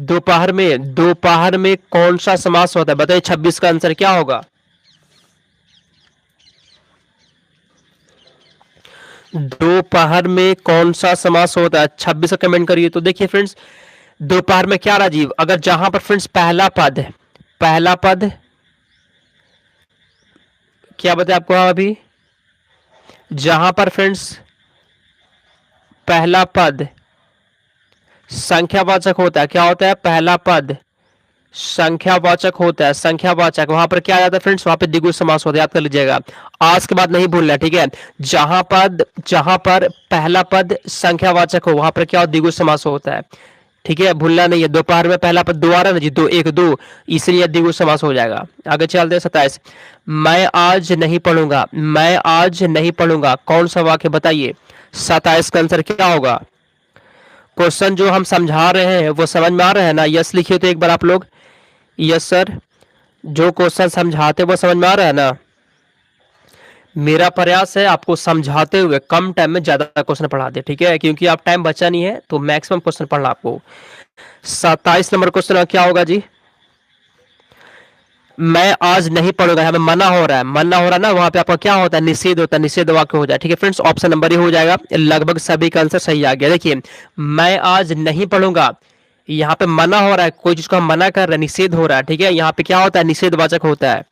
दोपहर में कौन सा समास होता है? बताइए 26 का आंसर क्या होगा? दोपहर में कौन सा समास होता है? 26 का कमेंट करिए। तो देखिए फ्रेंड्स, दोपहर में क्या राजीव, अगर जहां पर फ्रेंड्स पहला पद क्या बताया आपको अभी? जहां पर फ्रेंड्स पहला पद संख्यावाचक होता है, क्या होता है? पहला पद संख्यावाचक होता है, संख्यावाचक, वहां पर क्या आ जाता है फ्रेंड्स? वहां पे द्विगु समास होता है, याद कर लीजिएगा। आज के बाद नहीं भूलना, ठीक है? जहां पर पहला पद संख्यावाचक हो वहां पर क्या द्विगु समास होता है, ठीक है? भूलना नहीं है। दोपहर में पहला पद दो आ रहा है ना जी, दो, एक दो, इसलिए द्विगु समास हो जाएगा। आगे चलते हैं 27। मैं आज नहीं पढ़ूंगा कौन सा वाक्य बताइए? 27 का आंसर क्या होगा? क्वेश्चन जो हम समझा रहे हैं वो समझ में आ रहा है ना? यस लिखिए तो एक बार आप लोग। यस सर, जो क्वेश्चन समझाते वो समझ में आ रहा है ना? मेरा प्रयास है आपको समझाते हुए कम टाइम में ज्यादा क्वेश्चन पढ़ा दे, ठीक है? क्योंकि आप टाइम बचा नहीं है तो मैक्सिमम क्वेश्चन पढ़ना आपको। 27 नंबर क्वेश्चन क्या होगा जी? मैं आज नहीं पढ़ूंगा, यहाँ पे मना हो रहा है ना, वहां पे आपका क्या होता है? निषेध होता है, निषेध वाक्य हो जाए, ठीक है फ्रेंड्स? ऑप्शन नंबर ये हो जाएगा। लगभग सभी का आंसर सही आ गया। देखिए, मैं आज नहीं पढ़ूंगा, यहाँ पे मना हो रहा है, कोई चीज को हम मना कर रहे हैं, निषेध हो रहा है, ठीक है? यहाँ पे क्या होता है? निषेधवाचक होता है,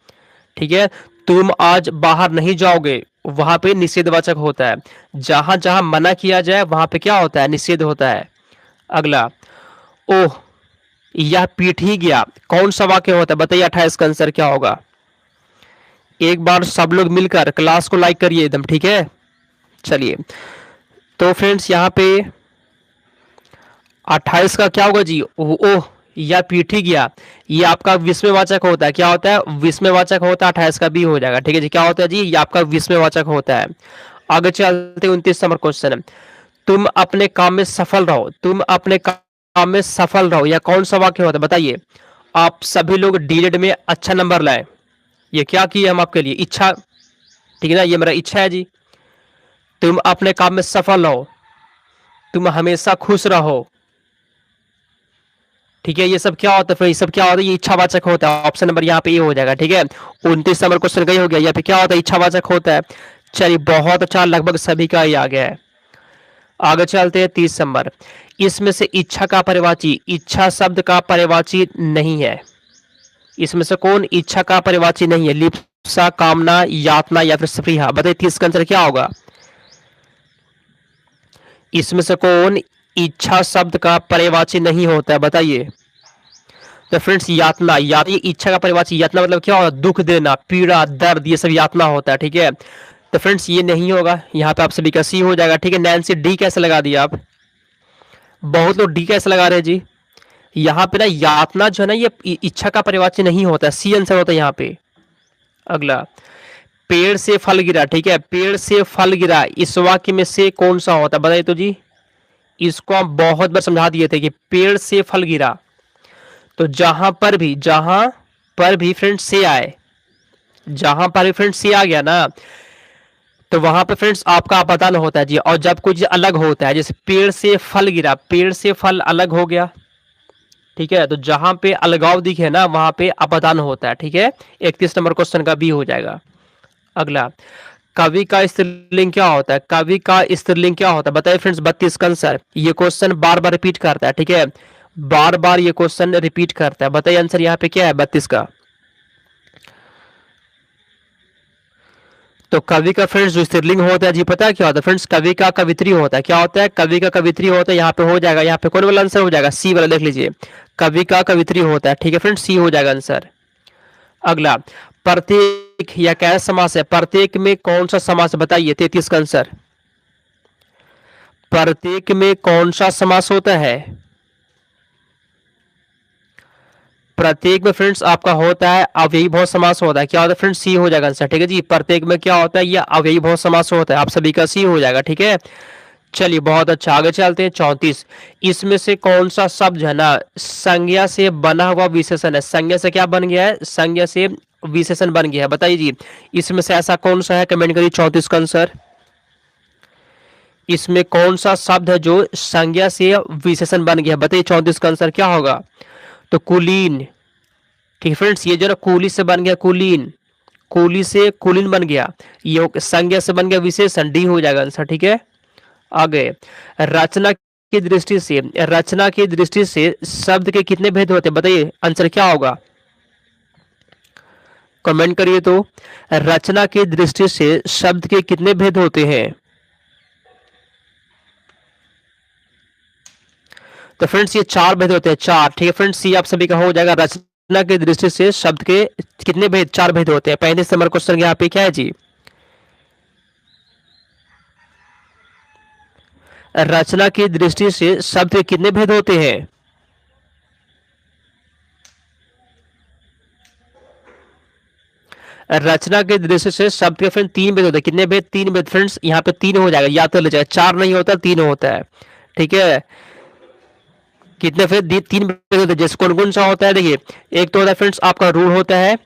ठीक है? तुम आज बाहर नहीं जाओगे, वहां पे निषेधवाचक होता है। जहां जहां मना किया जाए वहां पे क्या होता है? निषेध होता है। अगला, ओह यह पीट ही गया, कौन सा वाक्य होता है? बताइए 28 का आंसर क्या होगा? एक बार सब लोग मिलकर क्लास को लाइक करिए एकदम, ठीक है? चलिए, तो फ्रेंड्स यहाँ पे 28 का क्या होगा जी? ओह या पीट ही गया, ये आपका विस्मयवाचक होता है। क्या होता है? विस्मयवाचक होता है। 28 का बी हो जाएगा, ठीक है जी? क्या होता है जी? ये आपका विस्मयवाचक होता है। आगे चलते 29 नंबर क्वेश्चन। तुम अपने काम में सफल रहो, तुम अपने काम में सफल रहो, या कौन सा वाक्य होता है? बताइए। आप सभी लोग डीएलएड में अच्छा नंबर लाए, ये क्या किए हम आपके लिए? इच्छा, ठीक है ना? ये मेरा इच्छा है जी। तुम अपने काम में सफल रहो, तुम हमेशा खुश रहो, ठीक है? ये सब क्या होता है? फिर ये सब क्या होता है? ये इच्छावाचक होता है। ऑप्शन नंबर यहाँ पे ये हो जाएगा, ठीक है? 29 नंबर क्वेश्चन का ही हो गया। यहाँ पे क्या होता है? इच्छावाचक होता है। चलिए, बहुत अच्छा, लगभग सभी का ही आ गया है। आगे चलते हैं 30 नंबर। इसमें से इच्छा का परिवाची, इच्छा शब्द का परिवाची नहीं है। इसमें से कौन इच्छा का परिवाची नहीं है? लिप्सा, कामना, यातना या फिर स्पृहा। बताइए 30 का आंसर क्या होगा? इसमें से कौन इच्छा शब्द का परिवाची नहीं होता है? बताइए। तो फ्रेंड्स, यातना, ये इच्छा का परिवाची। यातना मतलब क्या होता है? दुख देना, पीड़ा, दर्द, ये सब यातना होता है, ठीक है? तो फ्रेंड्स ये नहीं होगा, यहाँ पे आप सभी का सी हो जाएगा, ठीक है? नैन्सी डी कैसे लगा दिया आप? बहुत लोग डी कैसे लगा रहे हैं जी? यहाँ पे ना यातना जो है ना, ये इच्छा का परिवाची नहीं होता, सी आंसर होता है यहाँ पे। अगला, पेड़ से फल गिरा, ठीक है? पेड़ से फल गिरा, इस वाक्य में से कौन सा होता है? बताइए तो जी। इसको हम बहुत बार समझा दिए थे कि पेड़ से फल गिरा, तो जहां पर भी फ्रेंड्स से आए, जहां पर भी फ्रेंड्स से आ गया ना, तो वहां पे फ्रेंड्स आपका अपदान होता है जी। और जब कुछ अलग होता है, जैसे पेड़ से फल गिरा, पेड़ से फल अलग हो गया, ठीक है? तो जहां पे अलगाव दिखे ना वहां पे अपदान होता है, ठीक है? 31 नंबर क्वेश्चन का बी हो जाएगा। अगला, कवि का स्त्रीलिंग क्या होता है? कवि का स्त्रीलिंग क्या होता है? बताइए फ्रेंड्स 32 का आंसर। ये क्वेश्चन बार बार रिपीट करता है, ठीक है? बार बार ये क्वेश्चन रिपीट करता है। बताइए आंसर यहाँ पे क्या है 32 का? तो कवि का फ्रेंड्स जो स्त्रीलिंग होता है जी, पता है क्या होता है फ्रेंड्स? कवि का कवित्री होता है। क्या होता है? कवि का कवित्री होता है। यहाँ पे हो जाएगा, यहाँ पे कौन वाला आंसर हो जाएगा? सी वाला, देख लीजिए। कवि का कवित्री होता है, ठीक है फ्रेंड्स? सी हो जाएगा आंसर। अगला, प्रत्येक या कैसा समास है? प्रत्येक में कौन सा समास? बताइए 33 का आंसर। प्रत्येक में कौन सा समास होता है? प्रत्येक में फ्रेंड्स आपका होता है अव्ययी भाव समास होता है। क्या होता है फ्रेंड्स? सी हो जाएगा आंसर, ठीक है जी? प्रत्येक में क्या होता है? ये अव्ययी भाव समास होता है। आप सभी का सी हो जाएगा, ठीक है? चलिए, बहुत अच्छा, आगे चलते हैं 34। इसमें से कौन सा शब्द है ना संज्ञा से बना हुआ विशेषण है? संज्ञा से क्या बन गया है? संज्ञा से विशेषण बन गया है। बताइए जी, इसमें से ऐसा कौन सा है? कमेंट करिए 34 का आंसर। इसमें कौन सा शब्द है जो संज्ञा से विशेषण बन गया? बताइए 34 का आंसर क्या होगा? तो कुलीन। ठीक है फ्रेंड्स, ये जो ना कुली से बन गया कुलीन, कुली से कुलीन बन गया, ये संज्ञा से बन गया विशेषण, डी हो जाएगा आंसर। ठीक है, आगे रचना की दृष्टि से, रचना की दृष्टि से शब्द के कितने भेद होते हैं? बताइए आंसर क्या होगा? कमेंट करिए। तो रचना की दृष्टि से शब्द के कितने भेद होते हैं? तो फ्रेंड्स ये 4 भेद होते हैं, 4। ठीक है फ्रेंड्स, सी आप सभी का हो जाएगा। रचना की दृष्टि से शब्द के कितने भेद? 4 भेद होते हैं। 35 नंबर क्वेश्चन यहाँ पे क्या है जी? रचना की दृष्टि से शब्द के कितने भेद होते हैं? रचना की दृष्टि से शब्द के फ्रेंड 3 भेद होते हैं। कितने भेद? 3 भेद फ्रेंड्स, यहाँ पे 3 हो जाएगा, या तो ले जाएगा, 4 नहीं होता, 3 होता है। ठीक है, कितने फिर 3 भेद होते हैं। जैसे कौन कौन सा होता है? देखिए, एक तो होता है फ्रेंड्स आपका रूल होता है,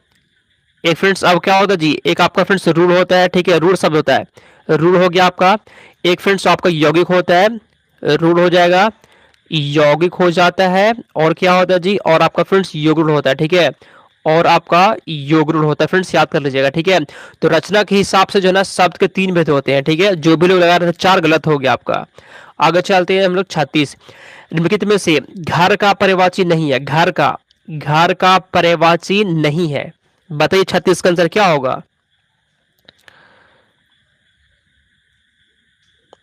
एक फ्रेंड्स अब क्या होता है जी, एक आपका फ्रेंड्स रूल होता है। ठीक है, रूल शब्द होता है, रूल हो गया आपका। एक फ्रेंड्स आपका यौगिक होता है, रूल हो जाएगा, यौगिक हो जाता है। और क्या होता है जी? और आपका फ्रेंड्स योगरूल होता है। ठीक है, और आपका योगरूल होता है फ्रेंड्स, याद कर लीजिएगा। ठीक है, तो रचना के हिसाब से जो है ना शब्द के 3 भेद होते हैं। ठीक है, जो भी लोग लगा रहे थे 4 गलत हो गया आपका। आगे चलते हैं हम लोग 36। निम्नलिखित में से घर का पर्यायवाची नहीं है, घर का पर्यायवाची नहीं है। बताइए 36 का आंसर क्या होगा?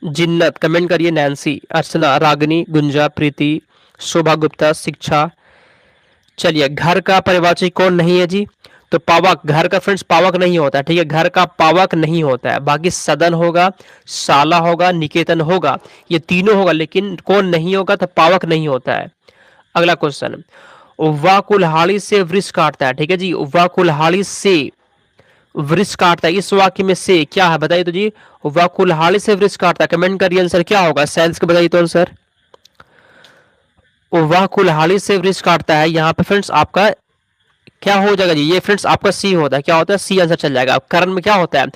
जिन्नत, कमेंट करिए। नैन्सी, अर्चना, रागिनी, गुंजा, प्रीति, शोभा गुप्ता, शिक्षा। चलिए, घर का पर्यायवाची कौन नहीं है जी? तो पावक। घर का फ्रेंड्स पावक नहीं होता है। ठीक है, घर का पावक नहीं होता है। बाकी सदन होगा, शाला होगा, निकेतन होगा, ये तीनों होगा, लेकिन कौन नहीं होगा? तो पावक नहीं होता है। अगला क्वेश्चन, वह कुल्हाड़ी से वृक्ष काटता है। ठीक है जी, वह कुल्हाड़ी से वृक्ष काटता है, इस वाक्य में से क्या है? बताइए तो जी, वह कुल्हाड़ी से वृक्ष काटता है। कमेंट करिए आंसर क्या होगा? साइंस का बताइए तो आंसर। वह कुल्हाड़ी से वृक्ष काटता है, यहाँ पे फ्रेंड्स आपका क्या हो जाएगा जी? ये फ्रेंड्स आपका सी होता है। क्या होता है? सी आंसर चल जाएगा। करण में क्या होता है?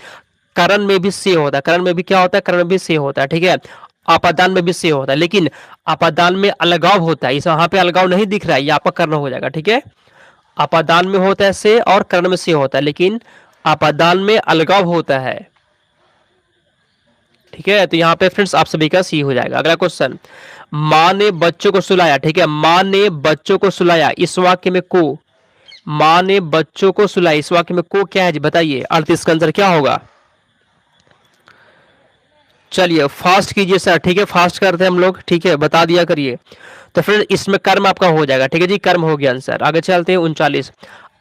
करण में भी सी होता है। करण में भी क्या होता है? करण में भी सी होता है। ठीक है, अपादान में भी सी होता है, लेकिन अपादान में अलगाव होता है। इस यहाँ पे अलगाव नहीं दिख रहा है, ये आपका कर्ण हो जाएगा। ठीक है, अपादान में होता है से और कर्ण में से होता है, लेकिन अपादान में अलगाव होता है। ठीक है, तो यहाँ पे फ्रेंड्स आप सभी का सी हो जाएगा। अगला क्वेश्चन, माँ ने बच्चों को सुलाया। ठीक है, माँ ने बच्चों को सुलाया, इस वाक्य में को, माँ ने बच्चों को सुलाया, इस वाक्य में को क्या है जी? बताइए 38 का आंसर क्या होगा? चलिए फास्ट कीजिए सर। ठीक है, फास्ट करते हैं हम लोग। ठीक है, बता दिया करिए। तो फिर इसमें कर्म आपका हो जाएगा। ठीक है जी, कर्म हो गया आंसर। आगे चलते हैं 39।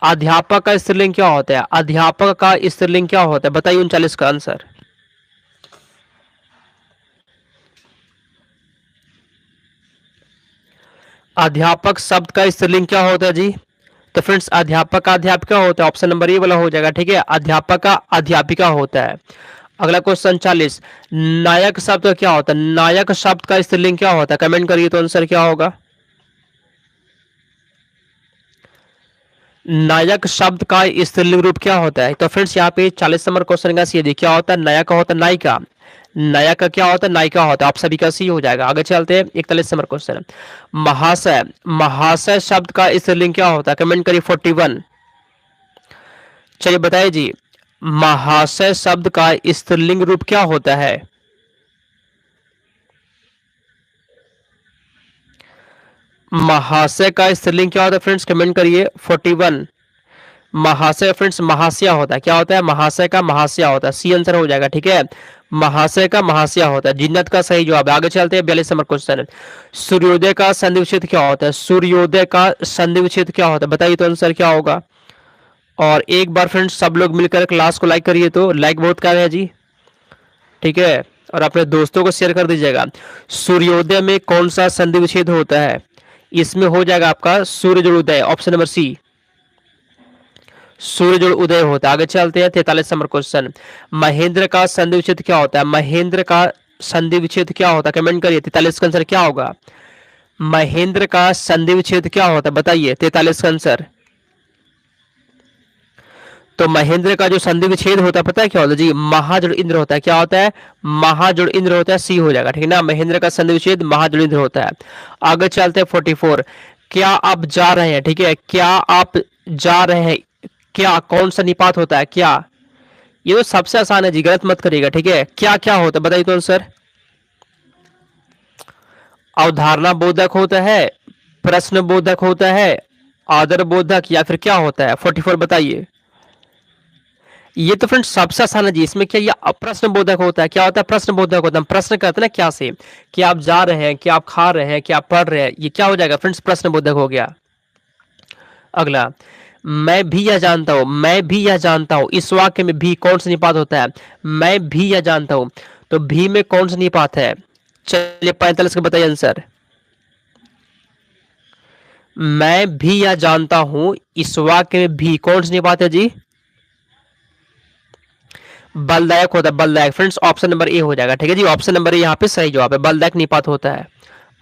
अध्यापक का स्त्रीलिंग क्या होता है? अध्यापक का स्त्रीलिंग क्या होता है? बताइए 39 का आंसर। अध्यापक शब्द का स्त्रीलिंग क्या होता है जी? तो फ्रेंड्स अध्यापक का अध्यापिका होता है, ऑप्शन नंबर ए वाला हो जाएगा। ठीक है, अध्यापक का अध्यापिका होता है। अगला क्वेश्चन 40। नायक शब्द का क्या होता है? नायक शब्द का स्त्रीलिंग क्या होता है? कमेंट करिए तो आंसर क्या होगा? नायक शब्द का स्त्रीलिंग रूप क्या होता है? तो फ्रेंड्स यहाँ पे 40 नंबर क्वेश्चन का सी, क्या होता है? नायक का होता है नायिका, नायक का क्या होता है? नायिका होता है। आप सभी का सी हो जाएगा। आगे चलते हैं 41 नंबर क्वेश्चन। महाशय, महाशय शब्द का स्त्रीलिंग क्या होता है? कमेंट करिए 41। चलिए बताइए जी, महाशय शब्द का स्त्रीलिंग रूप क्या होता है? महाशय का स्त्रीलिंग क्या होता है फ्रेंड्स? कमेंट करिए 41। महाशय फ्रेंड्स महाशया होता है। क्या होता है? महाशय का महाशया होता है, सी आंसर हो जाएगा। ठीक है, महाशय का महाशया होता है, जिन्नत का सही जवाब। आगे चलते हैं 42 नंबर क्वेश्चन। सूर्योदय का संधि विच्छेद क्या होता है? सूर्योदय का संधि विच्छेद क्या होता है? बताइए तो आंसर क्या होगा? और एक बार फ्रेंड्स सब लोग मिलकर क्लास को लाइक करिए, तो लाइक बहुत कर रहे हैं जी। ठीक है, और अपने दोस्तों को शेयर कर दीजिएगा। सूर्योदय में कौन सा संधि विच्छेद होता है? इसमें हो जाएगा आपका सूर्य जोड़ उदय, ऑप्शन नंबर सी, सूर्य जोड़ उदय होता है। आगे चलते हैं 43 नंबर क्वेश्चन। महेंद्र का संधि विच्छेद क्या होता है? महेंद्र का संधि विच्छेद क्या होता है? कमेंट करिए। 43 का आंसर क्या होगा? महेंद्र का संधि विच्छेद क्या होता है? बताइए 43 का आंसर। तो महेंद्र का जो संधि विच्छेद होता है पता है क्या होता है जी, महाजड़ इंद्र होता है। क्या होता है? महाजड़ इंद्र होता है, सी हो जाएगा, ठीक है ना। महेंद्र का संधि विच्छेद महाजड़ इंद्र होता है। आगे चलते हैं 44। क्या आप जा रहे हैं, ठीक है, क्या आप जा रहे हैं, क्या कौन सा निपात होता है? क्या, ये तो सबसे आसान है जी, गलत मत करिएगा, ठीक है। क्या क्या होता है बताइए तो सर। अवधारणा बोधक होता है, प्रश्न बोधक होता है, आदर बोधक, या फिर क्या होता है? 44 बताइए। ये तो फ्रेंड्स सबसे आसान है जी, इसमें क्या, ये प्रश्न बोधक होता है। क्या होता है? प्रश्न बोधक होता है। हम प्रश्न करते हैं ना क्या से, कि आप जा रहे हैं, क्या आप खा रहे हैं, क्या आप पढ़ रहे हैं, ये क्या हो जाएगा फ्रेंड्स? प्रश्न बोधक हो गया। अगला, मैं भी यह जानता हूं, मैं भी यह जानता हूं, इस वाक्य में भी कौन सा निपात होता है? मैं भी यह जानता हूं, तो भी में कौन सा निपात है? चलिए 45 का बताइए आंसर। मैं भी यह जानता हूं, इस वाक्य में भी कौन सा निपात है जी? बलदायक होता है, बलदायक। फ्रेंड्स ऑप्शन नंबर ए हो जाएगा, ठीक है जी। ऑप्शन नंबर ए यहाँ पे सही जवाब है, बलदायक निपात होता है।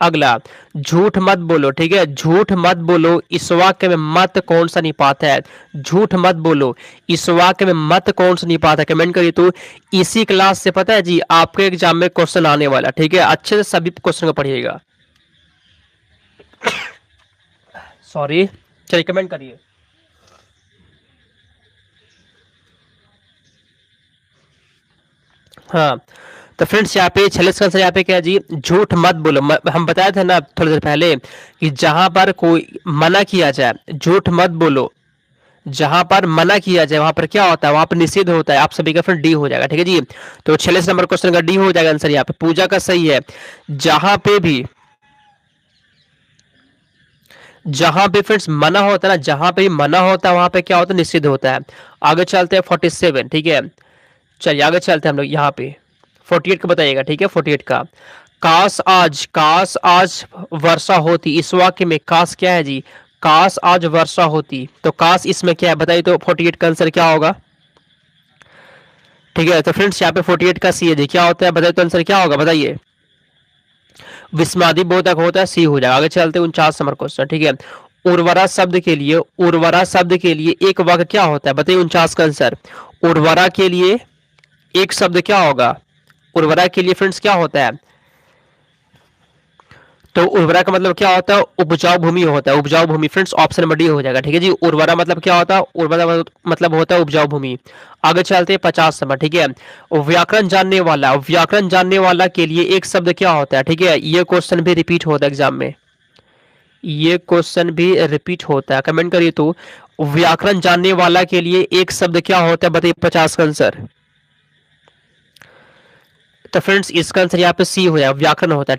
अगला, झूठ मत बोलो, ठीक है, झूठ मत बोलो, इस वाक्य में मत कौन सा निपात है? झूठ मत बोलो, इस वाक्य में मत कौन सा निपात है? कमेंट करिए। तो इसी क्लास से पता है जी आपके एग्जाम में क्वेश्चन आने वाला, ठीक है, अच्छे से सभी क्वेश्चन को पढ़िएगा। सॉरी, चलिए कमेंट करिए। हाँ, तो फ्रेंड्स यहाँ पे 46 का आंसर यहाँ पे क्या है जी? झूठ मत बोलो। हम बताया था ना थोड़ी देर पहले कि जहां पर कोई मना किया जाए, झूठ मत बोलो, जहां पर मना किया जाए वहां पर क्या होता है? वहां पर निषेध होता है। आप सभी का फ्रेंड डी हो जाएगा, ठीक है जी। तो 46 नंबर क्वेश्चन का डी हो जाएगा आंसर यहाँ पे। पूजा का सही है, जहां पे भी, जहां पे फ्रेंड्स मना होता है ना, जहां पे मना होता है वहां पे क्या होता है? निषेध होता है। आगे चलते हैं 47, ठीक है। चलिए आगे चलते हैं हम लोग यहाँ पे 48 का बताइएगा, ठीक है। 48 का, काश आज वर्षा होती, इस वाक्य में काश क्या है जी? काश आज वर्षा होती, तो काश इसमें क्या है बताइए तो 48 का आंसर क्या होगा? ठीक है, तो फ्रेंड्स यहाँ पे 48 का सी है जी, क्या होता है बताइए तो आंसर क्या होगा? बताइए। विस्मादी बोधक होता है, सी हो जाएगा। आगे चलते हैं 49 नंबर क्वेश्चन, ठीक है। उर्वरा शब्द के लिए, उर्वरा शब्द के लिए एक वाक्य क्या होता है बताइए? 49 का आंसर। उर्वरा के लिए एक शब्द क्या होगा? उर्वरा के लिए फ्रेंड्स क्या होता है? तो उर्वरा का मतलब क्या होता है? उपजाऊ भूमि होता है, उपजाऊ भूमि। फ्रेंड्स ऑप्शन नंबर डी हो जाएगा, ठीक है जी। उर्वरा मतलब क्या होता है? उर्वरा मतलब होता है उपजाऊ भूमि। आगे चलते हैं 50 नंबर, ठीक है। व्याकरण जानने वाला, व्याकरण जानने वाला के लिए एक शब्द क्या होता है? ठीक है, ये क्वेश्चन भी रिपीट होता है एग्जाम में, ये क्वेश्चन भी रिपीट होता है। कमेंट करिए तो व्याकरण जानने वाला के लिए एक शब्द क्या होता है बताइए? 50 का आंसर। तो फ्रेंड्स इसका आंसर यहाँ पे सी हो जाएगा, व्याकरण होता है, ठीक है।